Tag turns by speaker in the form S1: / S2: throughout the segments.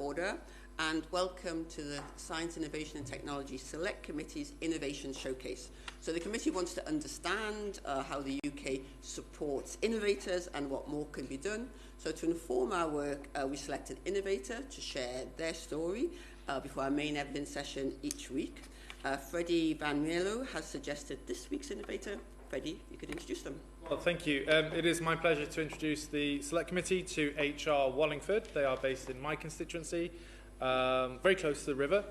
S1: order, and welcome to the Science, Innovation and Technology Select Committee's Innovation Showcase. So the committee wants to understand how the UK supports innovators and what more can be done. So to inform our work, we select an innovator to share their story before our main evidence session each week. Freddie Van Mierlo has suggested this week's innovator. Freddie, you could introduce them.
S2: Well, thank you. It is my pleasure to introduce the Select Committee to HR Wallingford. They are based in my constituency, very close to the river.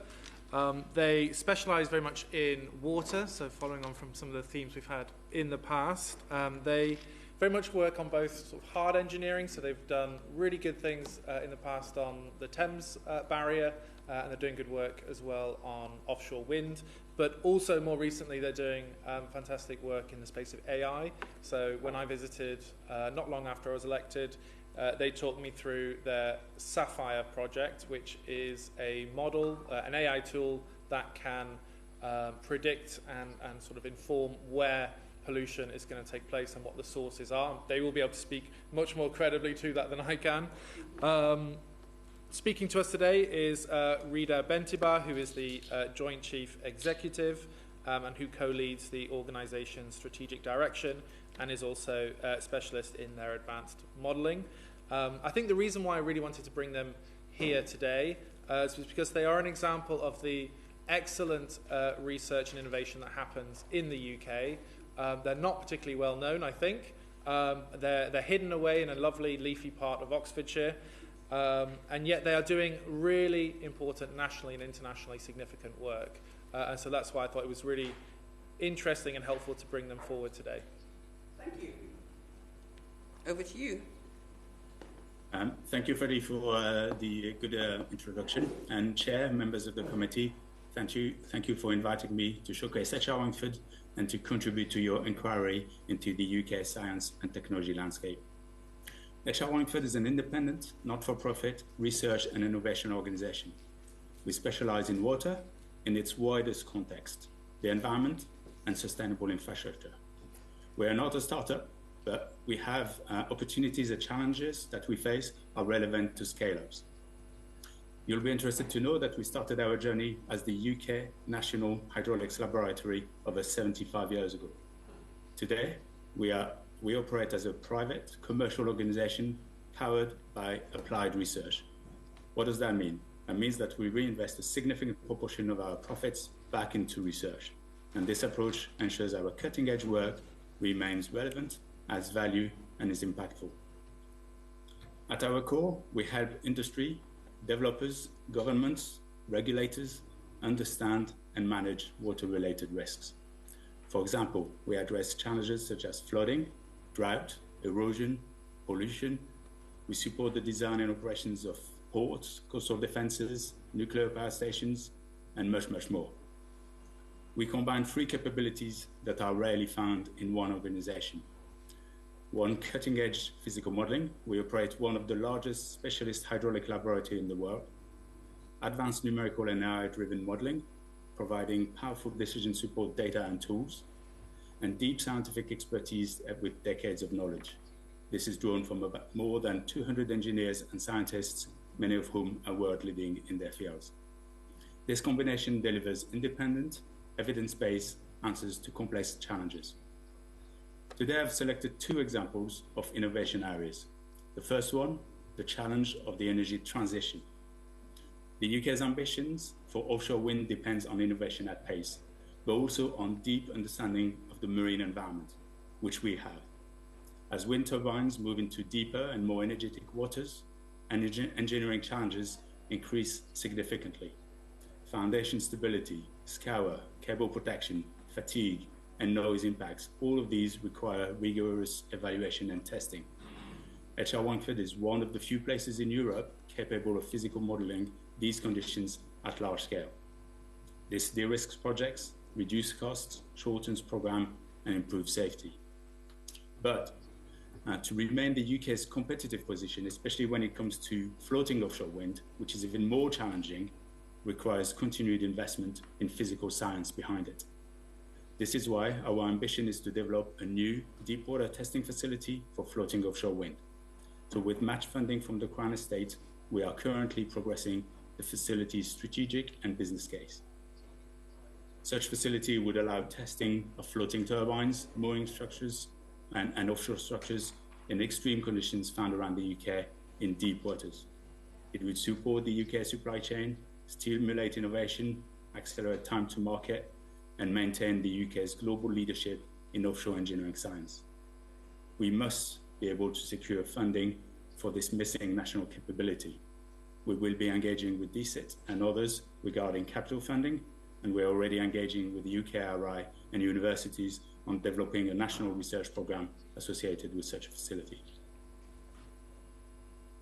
S2: They specialise very much in water, so following on from some of the themes we've had in the past. They very much work on both sort of hard engineering, so they've done really good things in the past on the Thames barrier, and they're doing good work as well on offshore wind. But also more recently, they're doing fantastic work in the space of AI. So when I visited, not long after I was elected, they talked me through their Sapphire project, which is a model, an AI tool that can predict and sort of inform where pollution is going to take place and what the sources are. They will be able to speak much more credibly to that than I can. Speaking to us today is Ridha Bentiba, who is the Joint Chief Executive and who co-leads the organisation's strategic direction and is also a specialist in their advanced modelling. I think the reason why I really wanted to bring them here today is because they are an example of the excellent research and innovation that happens in the UK. They're not particularly well known, I think. They're hidden away in a lovely leafy part of Oxfordshire. And yet they are doing really important nationally and internationally significant work. And so that's why I thought it was really interesting and helpful to bring them forward today.
S1: Thank you. Over to you.
S3: Thank you, Freddie, for the good introduction. And Chair, members of the committee, thank you for inviting me to showcase HR Wallingford and to contribute to your inquiry into the UK science and technology landscape. HR Wallingford is an independent, not-for-profit research and innovation organisation. We specialise in water in its widest context, the environment and sustainable infrastructure. We are not a startup, but we have opportunities and challenges that we face are relevant to scale-ups. You'll be interested to know that we started our journey as the UK National Hydraulics Laboratory over 75 years ago. Today, we operate as a private commercial organisation powered by applied research. What does that mean? That means that we reinvest a significant proportion of our profits back into research. And this approach ensures our cutting-edge work remains relevant, adds value, and is impactful. At our core, we help industry, developers, governments, regulators understand and manage water-related risks. For example, we address challenges such as flooding, drought, erosion, pollution. We support the design and operations of ports, coastal defences, nuclear power stations, and much, much more. We combine three capabilities that are rarely found in one organisation. One, cutting-edge physical modelling. We operate one of the largest specialist hydraulic laboratories in the world. Advanced numerical and AI-driven modelling, providing powerful decision support data and tools, and deep scientific expertise with decades of knowledge. This is drawn from about more than 200 engineers and scientists, many of whom are world-leading in their fields. This combination delivers independent, evidence-based answers to complex challenges. Today, I've selected two examples of innovation areas. The first one, the challenge of the energy transition. The UK's ambitions for offshore wind depends on innovation at pace, but also on deep understanding of the marine environment, which we have. As wind turbines move into deeper and more energetic waters, engineering challenges increase significantly. Foundation stability, scour, cable protection, fatigue, and noise impacts, all of these require rigorous evaluation and testing. HR Wallingford is one of the few places in Europe capable of physical modelling these conditions at large scale. This de-risks projects, reduces costs, shortens program, and improves safety. But to remain the UK's competitive position, especially when it comes to floating offshore wind, which is even more challenging, requires continued investment in physical science behind it. This is why our ambition is to develop a new deep water testing facility for floating offshore wind. So with match funding from the Crown Estate, we are currently progressing the facility's strategic and business case. Such facility would allow testing of floating turbines, mooring structures, and offshore structures in extreme conditions found around the UK in deep waters. It would support the UK supply chain, stimulate innovation, accelerate time to market, and maintain the UK's global leadership in offshore engineering science. We must be able to secure funding for this missing national capability. We will be engaging with DCIT and others regarding capital funding, and we're already engaging with the UKRI and universities on developing a national research program associated with such a facility.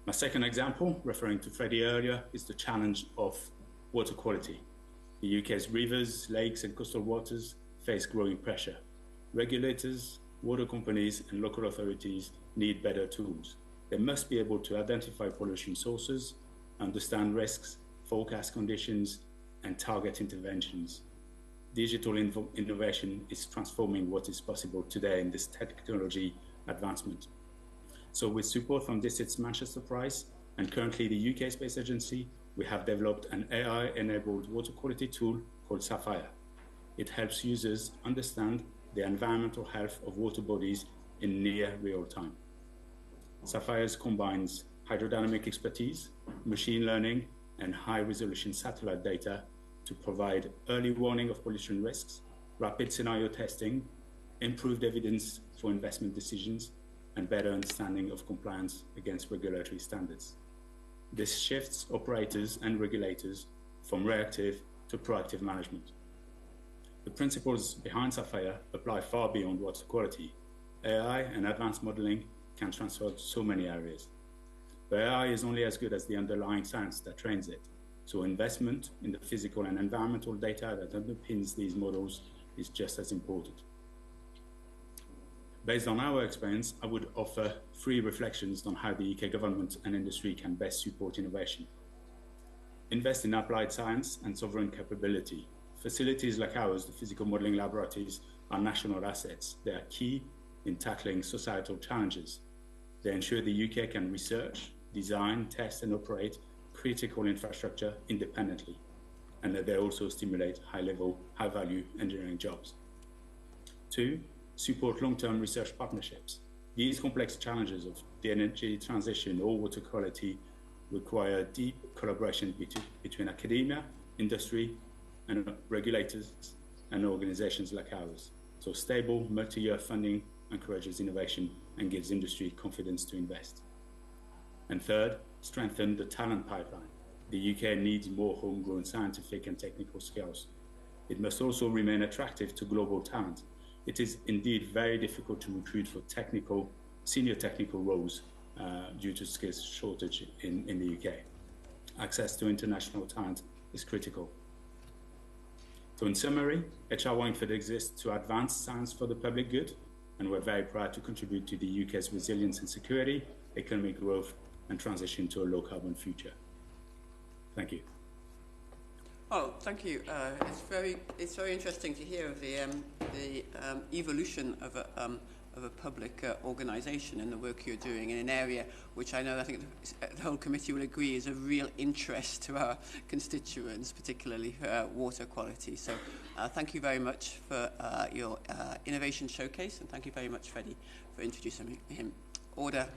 S3: My second example, referring to Freddie earlier, is the challenge of water quality. The UK's rivers, lakes, and coastal waters face growing pressure. Regulators, water companies, and local authorities need better tools. They must be able to identify pollution sources, understand risks, forecast conditions, and target interventions. Digital innovation is transforming what is possible today in this technology advancement. So with support from DCIT's Manchester Prize and currently the UK Space Agency, we have developed an AI-enabled water quality tool called Sapphire. It helps users understand the environmental health of water bodies in near real time. Sapphire combines hydrodynamic expertise, machine learning, and high-resolution satellite data to provide early warning of pollution risks, rapid scenario testing, improved evidence for investment decisions, and better understanding of compliance against regulatory standards. This shifts operators and regulators from reactive to proactive management. The principles behind Sapphire apply far beyond water quality. AI and advanced modeling can transfer to so many areas. But AI is only as good as the underlying science that trains it. So investment in the physical and environmental data that underpins these models is just as important. Based on our experience, I would offer 3 reflections on how the UK government and industry can best support innovation. Invest in applied science and sovereign capability. Facilities like ours, the physical modeling laboratories, are national assets. They are key in tackling societal challenges. They ensure the UK can research, design, test, and operate critical infrastructure independently, and that they also stimulate high-level, high-value engineering jobs. 2, support long-term research partnerships. These complex challenges of the energy transition or water quality require deep collaboration between academia, industry, and regulators and organizations like ours. So stable, multi-year funding encourages innovation and gives industry confidence to invest. And third, strengthen the talent pipeline. The UK needs more homegrown scientific and technical skills. It must also remain attractive to global talent. It is indeed very difficult to recruit for senior technical roles due to skills shortage in the UK. Access to international talent is critical. So in summary, HR Wallingford exists to advance science for the public good, and we're very proud to contribute to the UK's resilience and security, economic growth, and transition to a low-carbon future. Thank you.
S1: Oh, thank you. It's very interesting to hear of the evolution of a public organisation and the work you're doing in an area which I think the whole committee will agree is of real interest to our constituents, particularly water quality. So thank you very much for your innovation showcase, and thank you very much, Freddie, for introducing him. Order.